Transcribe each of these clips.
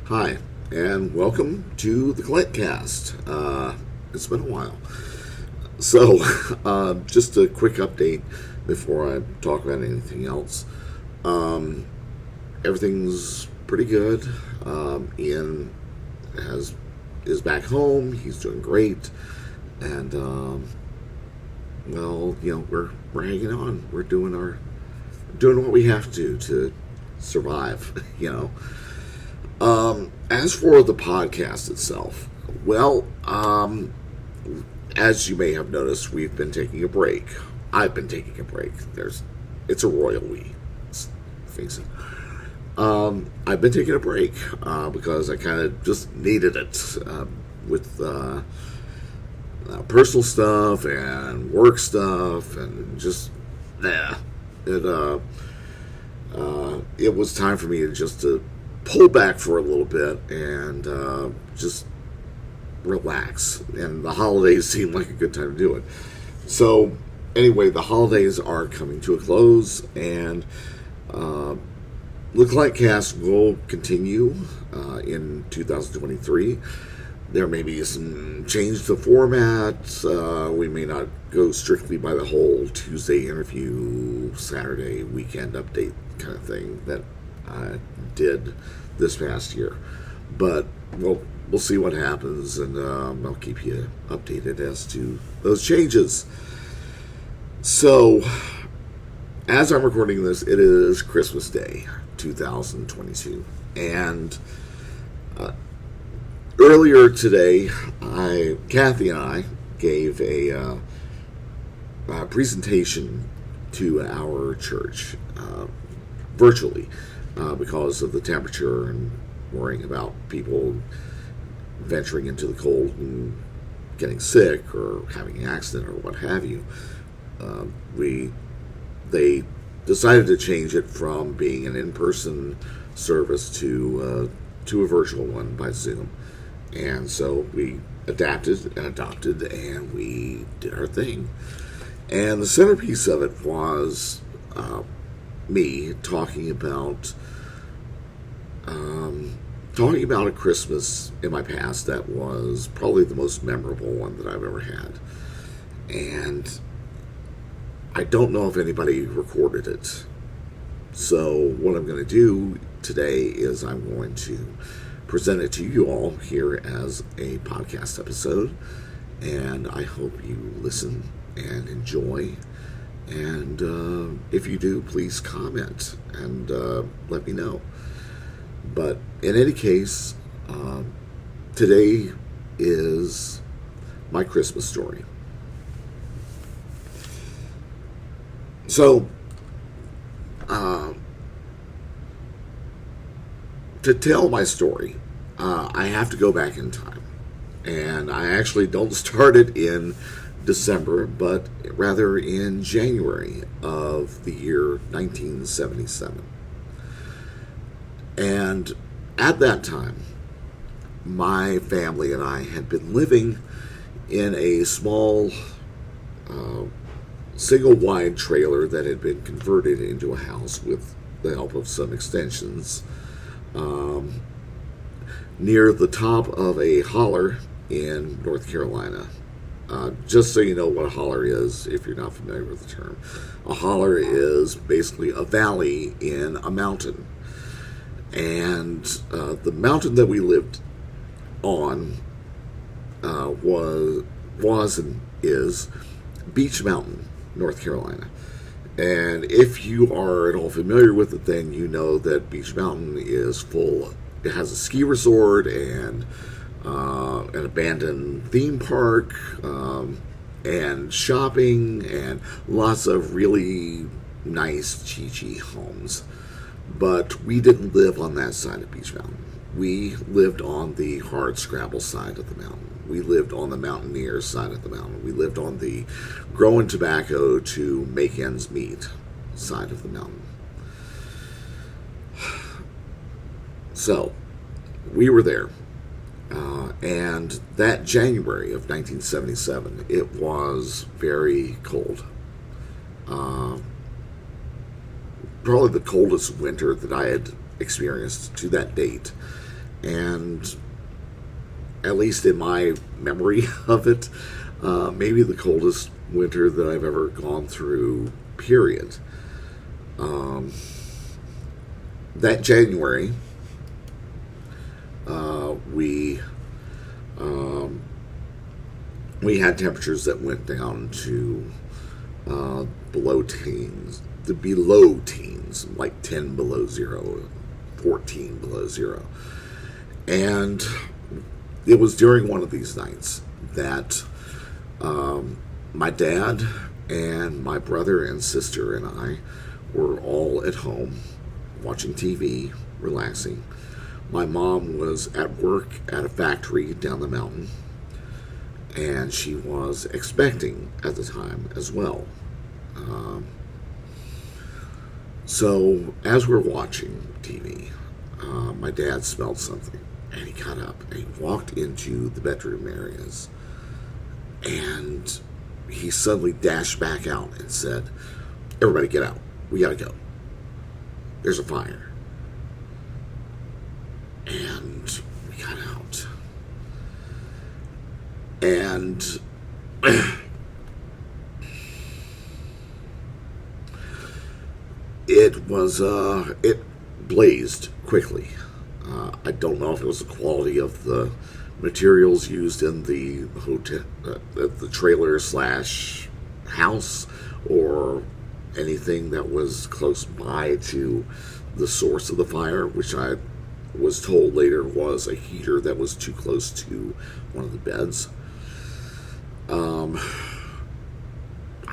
Hi, and welcome to the Clint Cast. It's been a while. So, just a quick update before I talk about anything else. Um, Everything's pretty good. Ian has is back home. He's doing great, and we're hanging on. We're doing what we have to survive. As for the podcast itself, as you may have noticed, we've been taking a break. I've been taking a break. It's a royal we. Face it. I've been taking a break because I kind of just needed it with personal stuff and work stuff, and just it was time for me to pull back for a little bit and just relax. And the holidays seemed like a good time to do it. So, anyway, the holidays are coming to a close, and Look Like Cast will continue in 2023. There may be some change to the format. We may not go strictly by the whole Tuesday interview, Saturday weekend update kind of thing that I did this past year. But we'll see what happens, and I'll keep you updated as to those changes. So, as I'm recording this, it is Christmas Day, 2022. And earlier today, Kathy and I gave a presentation to our church virtually because of the temperature and worrying about people venturing into the cold and getting sick or having an accident or what have you. They decided to change it from being an in-person service to a virtual one by Zoom. And so we adapted and adopted, and we did our thing. And the centerpiece of it was me talking about a Christmas in my past that was probably the most memorable one that I've ever had. And I don't know if anybody recorded it. So what I'm going to do today is I'm going to present it to you all here as a podcast episode. And I hope you listen and enjoy. And if you do, please comment and let me know. But in any case, today is my Christmas story. So, to tell my story, I have to go back in time. And I actually don't start it in December, but rather in January of the year 1977. And at that time, my family and I had been living in a small single-wide trailer that had been converted into a house with the help of some extensions near the top of a holler in North Carolina. Just so you know what a holler is, if you're not familiar with the term. A holler is basically a valley in a mountain. And the mountain that we lived on was and is Beach Mountain, North Carolina. And if you are at all familiar with it, then you know that Beach Mountain is full. It has a ski resort and an abandoned theme park and shopping and lots of really nice, cheechy homes. But we didn't live on that side of Beach Mountain. We lived on the hard scrabble side of the mountain. We lived on the mountaineer side of the mountain. We lived on the growing tobacco to make ends meet side of the mountain. So, we were there. And that January of 1977, it was very cold. Probably the coldest winter that I had experienced to that date. And at least in my memory of it, maybe the coldest winter that I've ever gone through, period. Um, that January, we um, we had temperatures that went down to below teens, like 10 below zero, 14 below zero. And it was during one of these nights that my dad and my brother and sister and I were all at home watching TV, relaxing. My mom was at work at a factory down the mountain, and she was expecting at the time as well. Um, so as we're watching TV, my dad smelled something, and he got up and he walked into the bedroom areas, and he suddenly dashed back out and said, "Everybody get out. We gotta go. There's a fire." And we got out. And it blazed quickly. I don't know if it was the quality of the materials used in the hotel, the trailer slash house, or anything that was close by to the source of the fire, which I was told later was a heater that was too close to one of the beds. I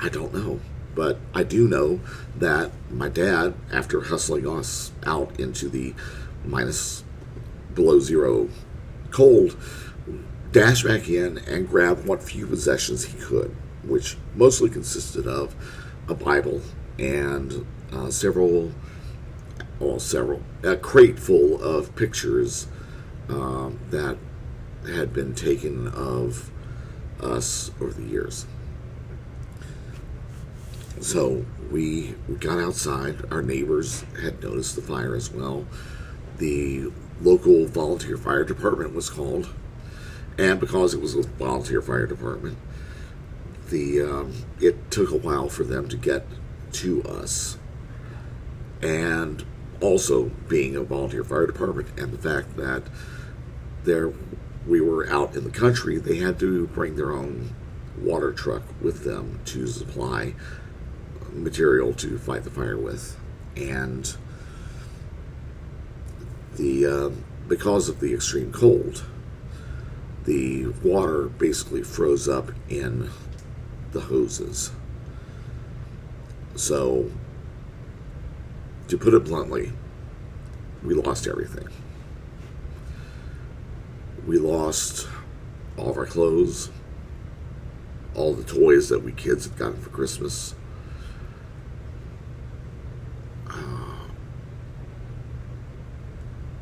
don't know, but I do know that my dad, after hustling us out into the minus below zero cold, dashed back in and grabbed what few possessions he could, which mostly consisted of a Bible and a crate full of pictures that had been taken of us over the years. So we got outside. Our neighbors had noticed the fire as well. The local volunteer fire department was called, and because it was a volunteer fire department, it took a while for them to get to us. And also, being a volunteer fire department, and the fact that we were out in the country, they had to bring their own water truck with them to supply material to fight the fire with. And because of the extreme cold, the water basically froze up in the hoses. So, to put it bluntly, we lost everything. We lost all of our clothes, all the toys that we kids had gotten for Christmas,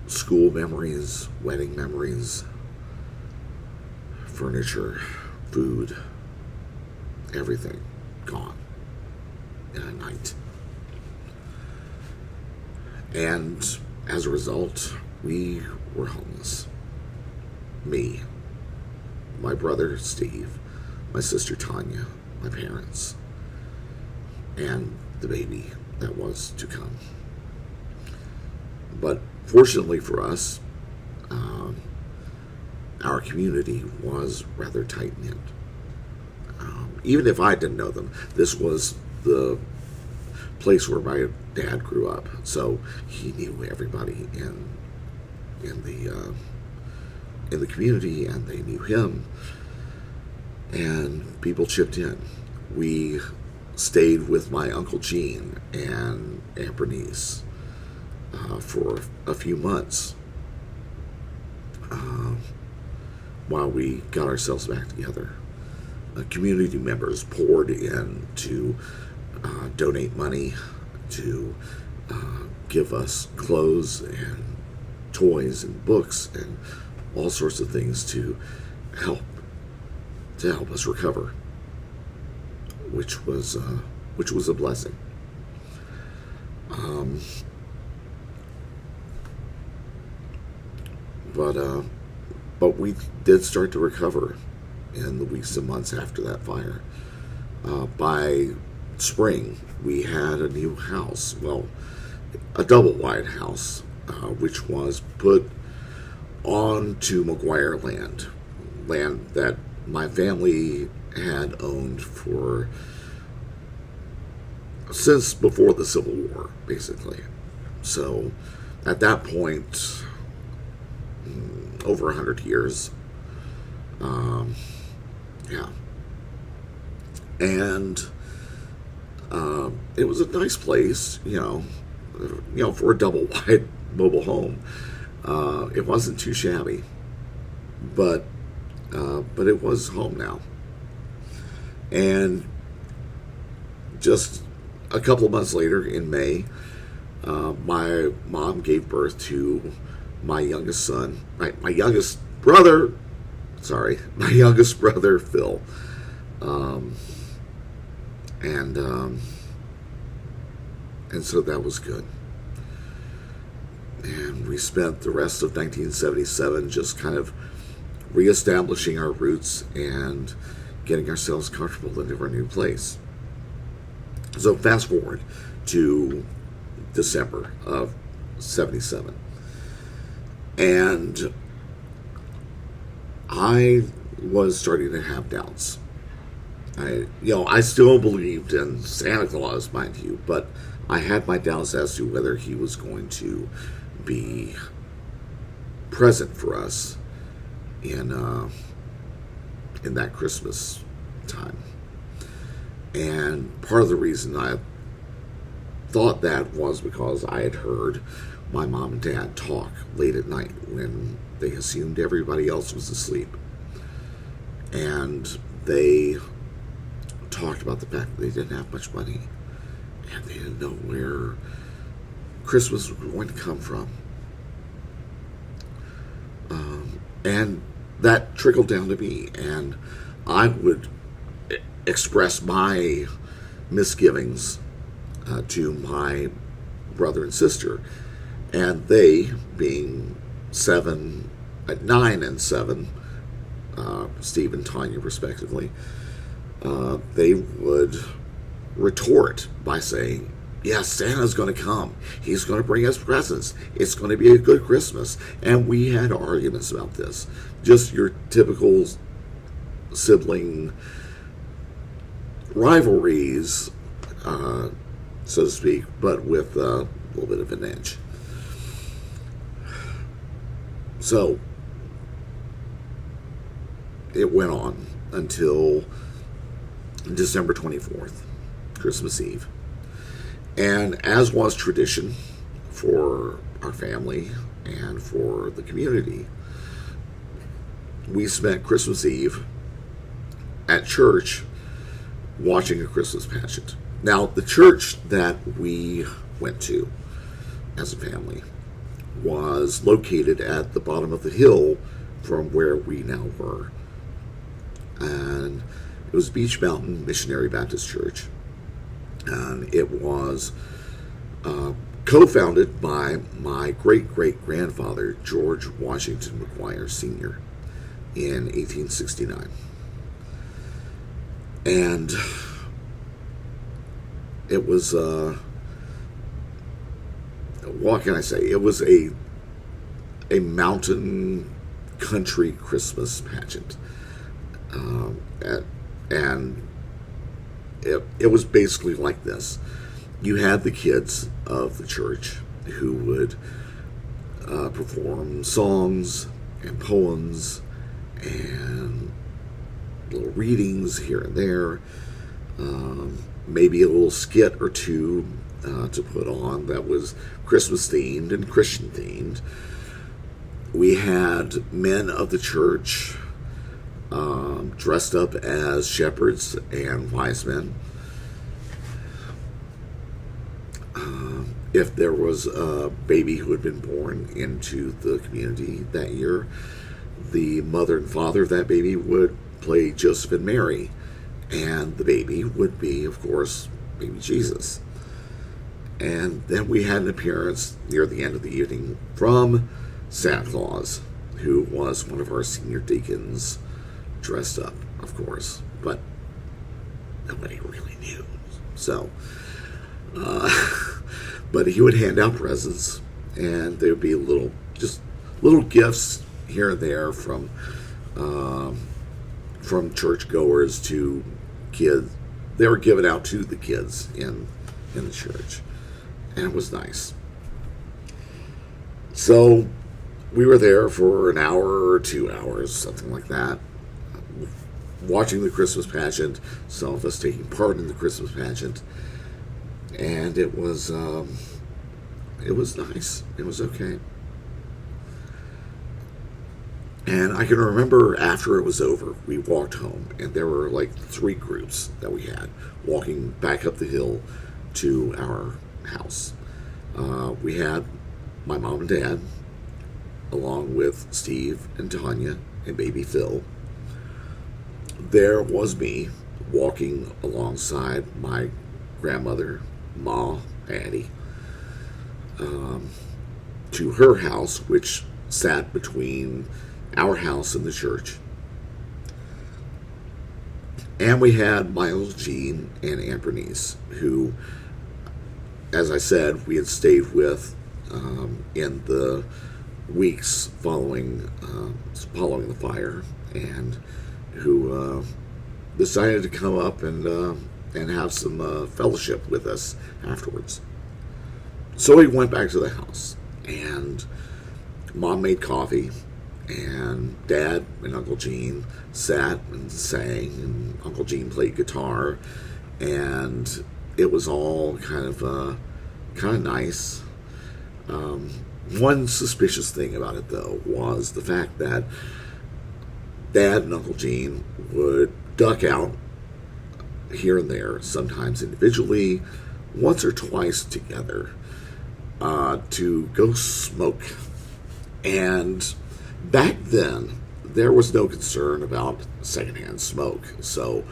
school memories, wedding memories, furniture, food, everything gone in a night. And as a result, we were homeless. Me, my brother Steve, my sister Tanya, my parents, and the baby that was to come. But fortunately for us, our community was rather tight-knit. Even if I didn't know them, this was the place where my dad grew up, so he knew everybody in the community, and they knew him, and people chipped in. We stayed with my Uncle Gene and Aunt Bernice for a few months while we got ourselves back together. Community members poured in to donate money, to give us clothes and toys and books and all sorts of things to help us recover, which was a blessing. But but we did start to recover in the weeks and months after that fire. By spring, we had a new house. Well, a double wide house, which was put onto McGuire land that my family had owned for since before the Civil War, basically. So at that point, over 100 years. Yeah. And it was a nice place, for a double wide mobile home. It wasn't too shabby, but it was home now. And just a couple of months later, in May, my mom gave birth to my youngest son, my youngest brother, Phil. And so that was good. And we spent the rest of 1977 just kind of reestablishing our roots and getting ourselves comfortable into our new place. So fast forward to December of 77. And I was starting to have doubts. I still believed in Santa Claus, mind you, but I had my doubts as to whether he was going to be present for us in that Christmas time. And part of the reason I thought that was because I had heard my mom and dad talk late at night when they assumed everybody else was asleep. And they talked about the fact that they didn't have much money and they didn't know where Christmas was going to come from. And that trickled down to me, and I would express my misgivings to my brother and sister, and they, being 9 and 7, Steve and Tanya respectively, they would retort by saying, yes, Santa's going to come. He's going to bring us presents. It's going to be a good Christmas. And we had arguments about this. Just your typical sibling rivalries, so to speak, but with a little bit of an edge. So it went on until December 24th, Christmas Eve. And as was tradition for our family and for the community, we spent Christmas Eve at church watching a Christmas pageant. Now, the church that we went to as a family was located at the bottom of the hill from where we now were. And it was Beach Mountain Missionary Baptist Church. And it was co-founded by my great-great-grandfather, George Washington McGuire Sr., in 1869. And it was, what can I say? It was a mountain country Christmas pageant. And it was basically like this. You had the kids of the church who would perform songs and poems and little readings here and there, maybe a little skit or two to put on that was Christmas themed and Christian themed. We had men of the church dressed up as shepherds and wise men. If there was a baby who had been born into the community that year, the mother and father of that baby would play Joseph and Mary, and the baby would be, of course, baby Jesus. And then we had an appearance near the end of the evening from Santa Claus, who was one of our senior deacons, dressed up, of course, but nobody really knew. So, but he would hand out presents, and there would be just little gifts here and there from churchgoers to kids. They were given out to the kids in the church, and it was nice. So we were there for an hour or 2 hours, something like that, watching the Christmas pageant, some of us taking part in the Christmas pageant, and it was nice. It was okay. And I can remember after it was over, we walked home, and there were like 3 groups that we had walking back up the hill to our house. We had my mom and dad, along with Steve and Tanya and baby Phil. There was me walking alongside my grandmother, Ma, Addie, to her house, which sat between our house and the church. And we had Miles, Jean, and Aunt Bernice, who, as I said, we had stayed with in the weeks following the fire, and who decided to come up and have some fellowship with us afterwards. So we went back to the house, and Mom made coffee, and Dad and Uncle Gene sat and sang, and Uncle Gene played guitar, and it was all kind of nice. One suspicious thing about it, though, was the fact that Dad and Uncle Gene would duck out here and there, sometimes individually, once or twice together, to go smoke. And back then, there was no concern about secondhand smoke. So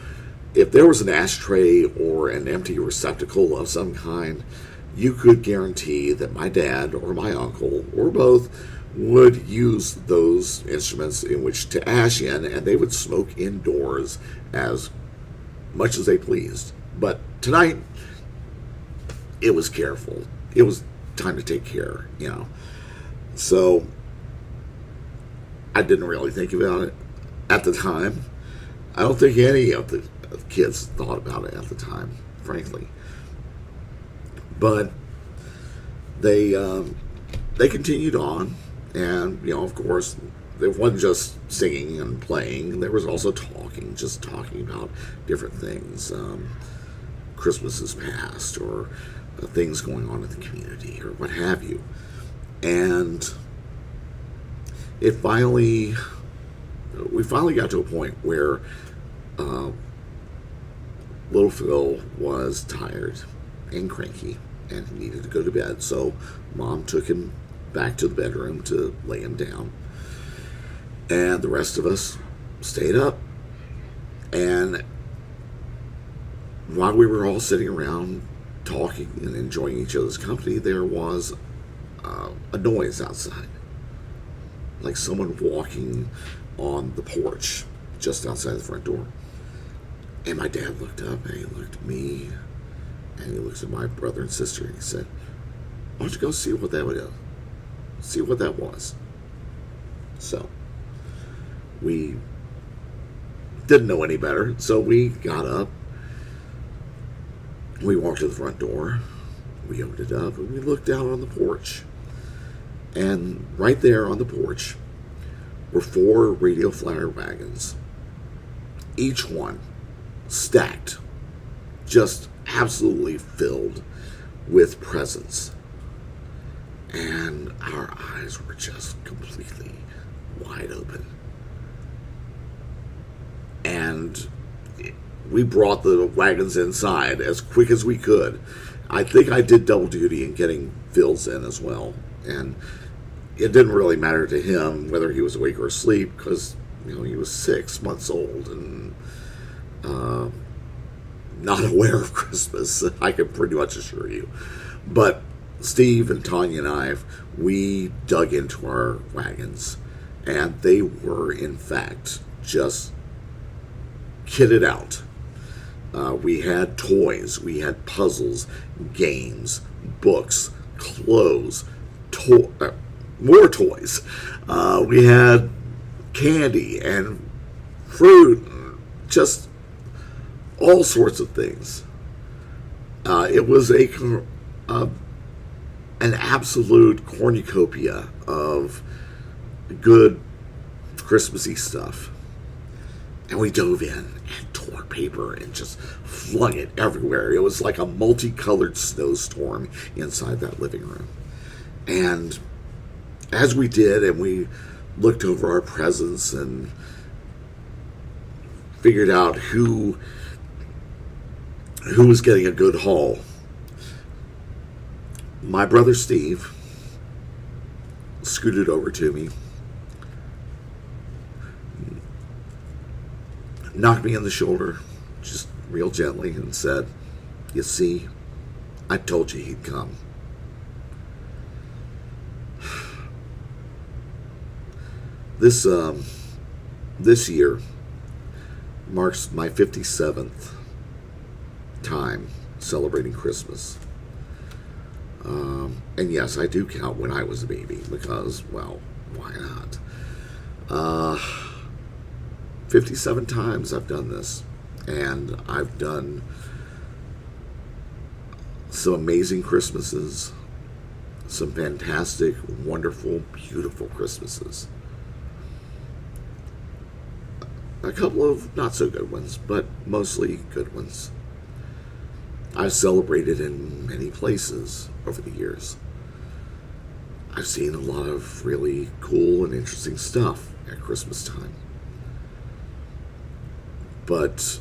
if there was an ashtray or an empty receptacle of some kind, you could guarantee that my dad or my uncle or both would use those instruments in which to ash in, and they would smoke indoors as much as they pleased. But tonight, it was careful. It was time to take care, So I didn't really think about it at the time. I don't think any of the kids thought about it at the time, frankly. But they continued on, and of course, there wasn't just singing and playing. There was also talking about different things, Christmases past, or things going on in the community, or what have you. And we finally got to a point where little Phil was tired and cranky, and he needed to go to bed. So Mom took him back to the bedroom to lay him down. And the rest of us stayed up. And while we were all sitting around talking and enjoying each other's company, there was a noise outside. Like someone walking on the porch just outside the front door. And my dad looked up, and he looked at me, and he looked at my brother and sister, and he said, "Why don't you go see what that was? See what that was?" So we didn't know any better, so we got up. We walked to the front door. We opened it up, and we looked out on the porch. And right there on the porch were 4 radio flyer wagons, each one stacked, just absolutely filled with presents. And our eyes were just completely wide open. And we brought the wagons inside as quick as we could. I think I did double duty in getting Phil's in as well. And it didn't really matter to him whether he was awake or asleep, because he was 6 months old and not aware of Christmas, I can pretty much assure you. But Steve and Tanya and I, we dug into our wagons, And they were, in fact, just kitted out. We had toys, we had puzzles, games, books, clothes, more toys. We had candy and fruit, just all sorts of things. It was an absolute cornucopia of good Christmassy stuff. And we dove in and tore paper and just flung it everywhere. It was like a multicolored snowstorm inside that living room. And as we did, and we looked over our presents and figured out who was getting a good haul, my brother Steve scooted over to me, knocked me on the shoulder, just real gently, and said, "You see, I told you he'd come." This year marks my 57th time celebrating Christmas. And yes, I do count when I was a baby because, well, why not? 57 times I've done this, and I've done some amazing Christmases, some fantastic, wonderful, beautiful Christmases. A couple of not so good ones, but mostly good ones. I've celebrated in many places over the years. I've seen a lot of really cool and interesting stuff at Christmas time. But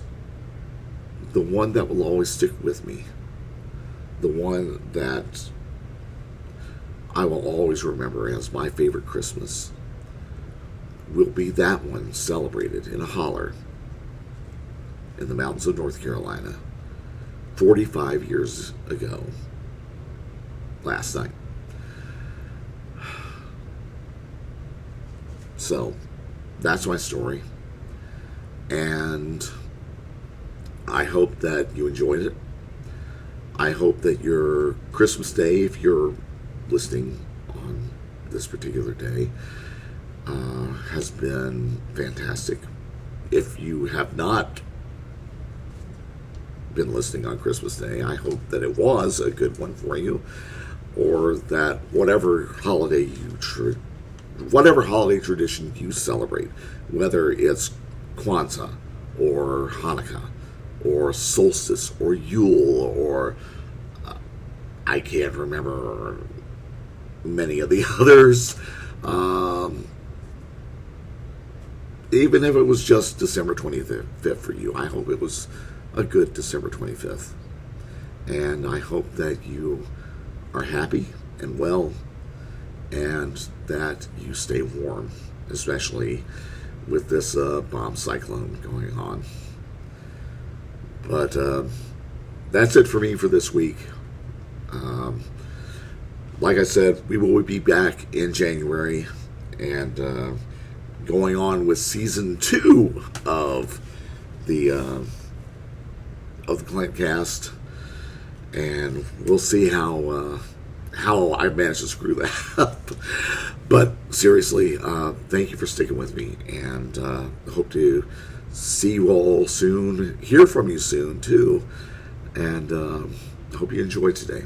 the one that will always stick with me, the one that I will always remember as my favorite Christmas, will be that one celebrated in a holler in the mountains of North Carolina 45 years ago, last night. So, that's my story. And I hope that you enjoyed it. I hope that your Christmas day, if you're listening on this particular day, has been fantastic. If you have not been listening on Christmas Day, I hope that it was a good one for you, or that whatever holiday tradition you celebrate, whether it's Kwanzaa or Hanukkah or solstice or Yule or I can't remember many of the others. Even if it was just December 25th for you, I hope it was a good December 25th. And I hope that you are happy and well, and that you stay warm, especially with this bomb cyclone going on. But that's it for me for this week. Like I said, we will be back in January, and going on with season 2 of the Clint Cast, and we'll see how I managed to screw that up. But seriously, thank you for sticking with me, and hope to see you all soon, hear from you soon too, and hope you enjoyed today.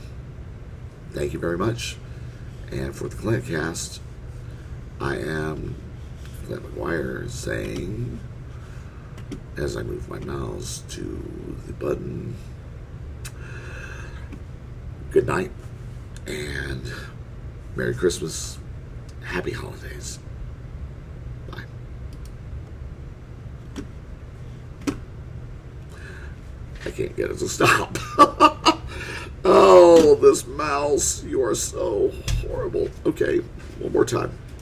Thank you very much. And for the Clint Cast, I am Clint McGuire saying, as I move my mouse to the button, good night and Merry Christmas, Happy Holidays. Bye. I can't get it to stop. Oh, this mouse, you are so horrible. Okay, one more time.